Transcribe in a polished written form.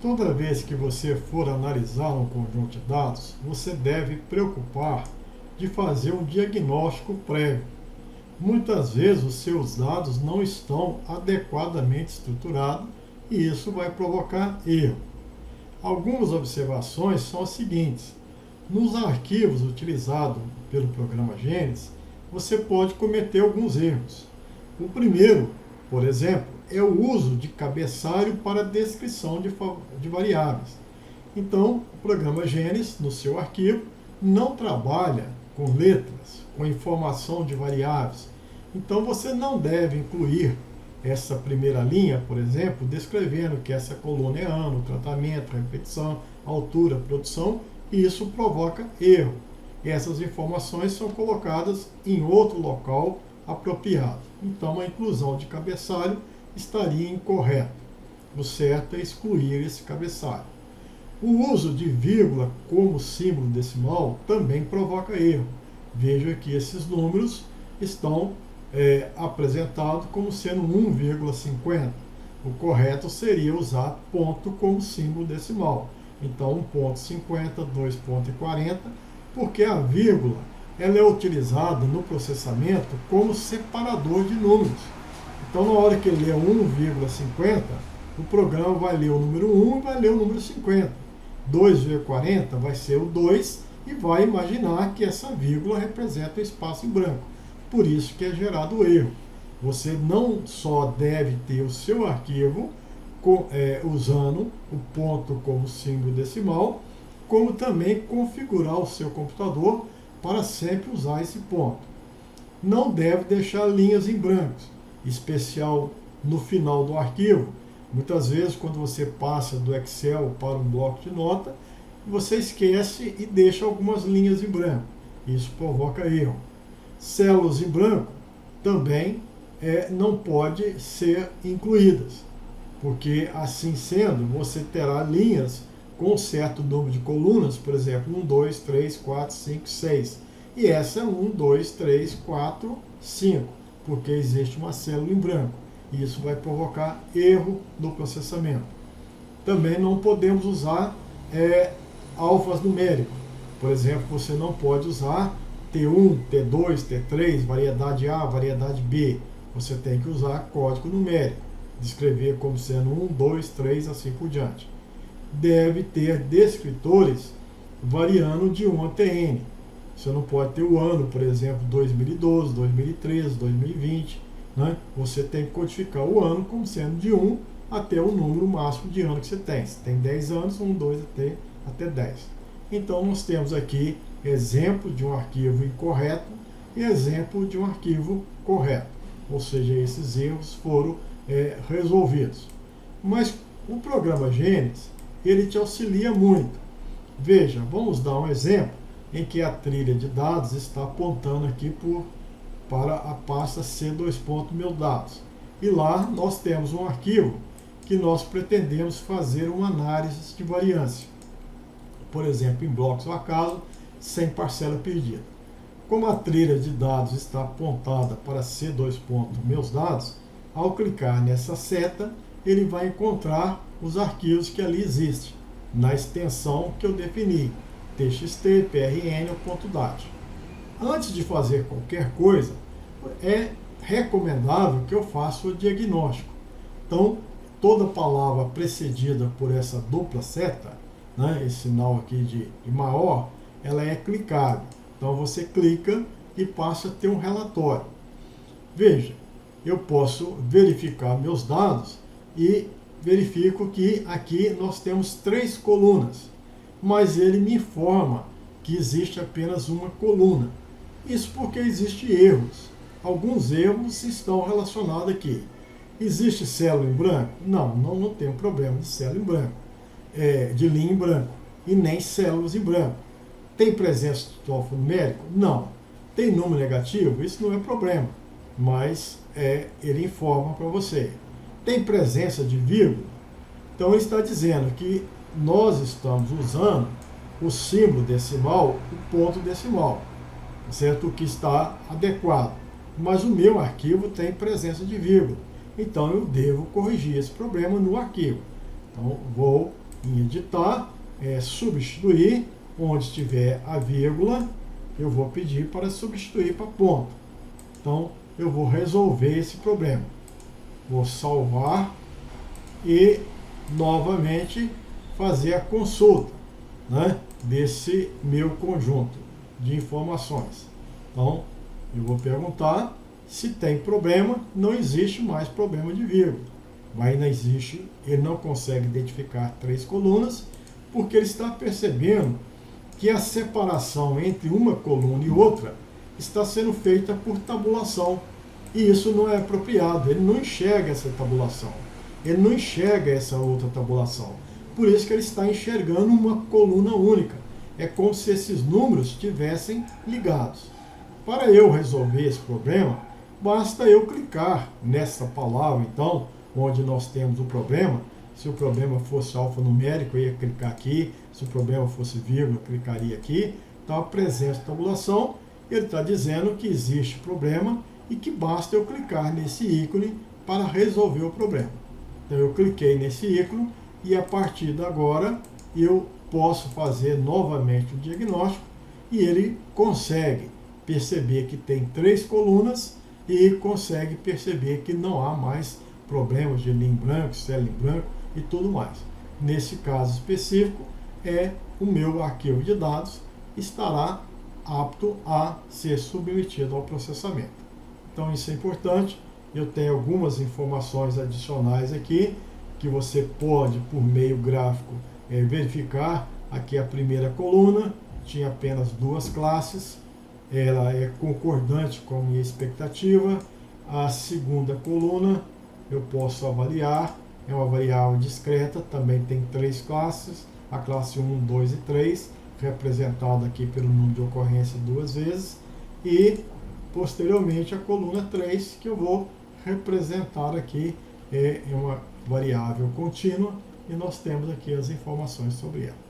toda vez que você for analisar um conjunto de dados, você deve preocupar de fazer um diagnóstico prévio. Muitas vezes os seus dados não estão adequadamente estruturados e isso vai provocar erro. Algumas observações são as seguintes. Nos arquivos utilizados pelo programa Gênesis, você pode cometer alguns erros. O primeiro, por exemplo, é o uso de cabeçalho para descrição de variáveis. Então, o programa Gênesis, no seu arquivo, não trabalha com letras, com informação de variáveis. Então, você não deve incluir essa primeira linha, por exemplo, descrevendo que essa coluna é ano, tratamento, repetição, altura, produção, e isso provoca erro. Essas informações são colocadas em outro local apropriado. Então, a inclusão de cabeçalho estaria incorreta. O certo é excluir esse cabeçalho. O uso de vírgula como símbolo decimal também provoca erro. Veja que esses números estão apresentados como sendo 1,50. O correto seria usar ponto como símbolo decimal. Então, 1,50, 2,40, porque a vírgula ela é utilizada no processamento como separador de números. Então, na hora que ele lê 1,50, o programa vai ler o número 1 e vai ler o número 50. 2,40 vai ser o 2 e vai imaginar que essa vírgula representa o espaço em branco. Por isso que é gerado o erro. Você não só deve ter o seu arquivo usando o ponto como símbolo decimal, como também configurar o seu computador para sempre usar esse ponto. Não deve deixar linhas em branco, especial no final do arquivo. Muitas vezes, quando você passa do Excel para um bloco de nota, você esquece e deixa algumas linhas em branco. Isso provoca erro. Células em branco também não pode ser incluídas, porque assim sendo, você terá linhas com um certo número de colunas, por exemplo, 1, 2, 3, 4, 5, 6. E essa é 1, 2, 3, 4, 5, porque existe uma célula em branco. E isso vai provocar erro no processamento. Também não podemos usar alfas numéricos. Por exemplo, você não pode usar T1, T2, T3, variedade A, variedade B. Você tem que usar código numérico, descrever como sendo 1, 2, 3, assim por diante. Deve ter descritores variando de 1 até N. Você não pode ter o ano, por exemplo, 2012, 2013, 2020. Né? Você tem que codificar o ano como sendo de 1 até o número máximo de ano que você tem. Se tem 10 anos, 1, 2, até 10. Então, nós temos aqui exemplo de um arquivo incorreto e exemplo de um arquivo correto. Ou seja, esses erros foram resolvidos. Mas o programa Gênesis, ele te auxilia muito. Veja, vamos dar um exemplo em que a trilha de dados está apontando aqui para a pasta C2.meus dados. E lá nós temos um arquivo que nós pretendemos fazer uma análise de variância. Por exemplo, em blocos ao acaso, sem parcela perdida. Como a trilha de dados está apontada para C2.meus dados, ao clicar nessa seta, ele vai encontrar os arquivos que ali existem, na extensão que eu defini, txt, prn ou .dat. Antes de fazer qualquer coisa, é recomendável que eu faça o diagnóstico. Então, toda palavra precedida por essa dupla seta, né, esse sinal aqui de maior, ela é clicável. Então, você clica e passa a ter um relatório. Veja, eu posso verificar meus dados e verifico que aqui nós temos 3 colunas, mas ele me informa que existe apenas uma coluna. Isso porque existem erros. Alguns erros estão relacionados aqui. Existe célula em branco? Não tem problema de célula em branco, de linha em branco, e nem células em branco. Tem presença de alfanumérico? Não. Tem número negativo? Isso não é problema, mas ele informa para você. Tem presença de vírgula? Então ele está dizendo que nós estamos usando o símbolo decimal, o ponto decimal, certo? O que está adequado. Mas o meu arquivo tem presença de vírgula. Então eu devo corrigir esse problema no arquivo. Então vou em editar, substituir, onde tiver a vírgula, eu vou pedir para substituir para ponto. Então, eu vou resolver esse problema. Vou salvar e, novamente, fazer a consulta, né, desse meu conjunto de informações. Então, eu vou perguntar se tem problema. Não existe mais problema de vírgula. Ainda existe, ele não consegue identificar 3 colunas, porque ele está percebendo que a separação entre uma coluna e outra está sendo feita por tabulação. E isso não é apropriado. Ele não enxerga essa tabulação. Ele não enxerga essa outra tabulação. Por isso que ele está enxergando uma coluna única. É como se esses números estivessem ligados. Para eu resolver esse problema, basta eu clicar nessa palavra, então, onde nós temos o problema. Se o problema fosse alfanumérico, eu ia clicar aqui. Se o problema fosse vírgula, eu clicaria aqui. Então, a presença de tabulação, ele está dizendo que existe problema e que basta eu clicar nesse ícone para resolver o problema. Então, eu cliquei nesse ícone e, a partir de agora, eu posso fazer novamente o diagnóstico e ele consegue perceber que tem 3 colunas e consegue perceber que não há mais problemas de linha em branco, célula em branco e tudo mais. Nesse caso específico, o meu arquivo de dados estará apto a ser submetido ao processamento. Então isso é importante. Eu tenho algumas informações adicionais aqui que você pode, por meio gráfico, verificar. Aqui a primeira coluna tinha apenas 2 classes, ela é concordante com a minha expectativa. A segunda coluna eu posso avaliar, é uma variável discreta, também tem 3 classes, a classe 1, 2 e 3, representada aqui pelo número de ocorrência 2 vezes, e posteriormente a coluna 3, que eu vou representar aqui, é uma variável contínua, e nós temos aqui as informações sobre ela.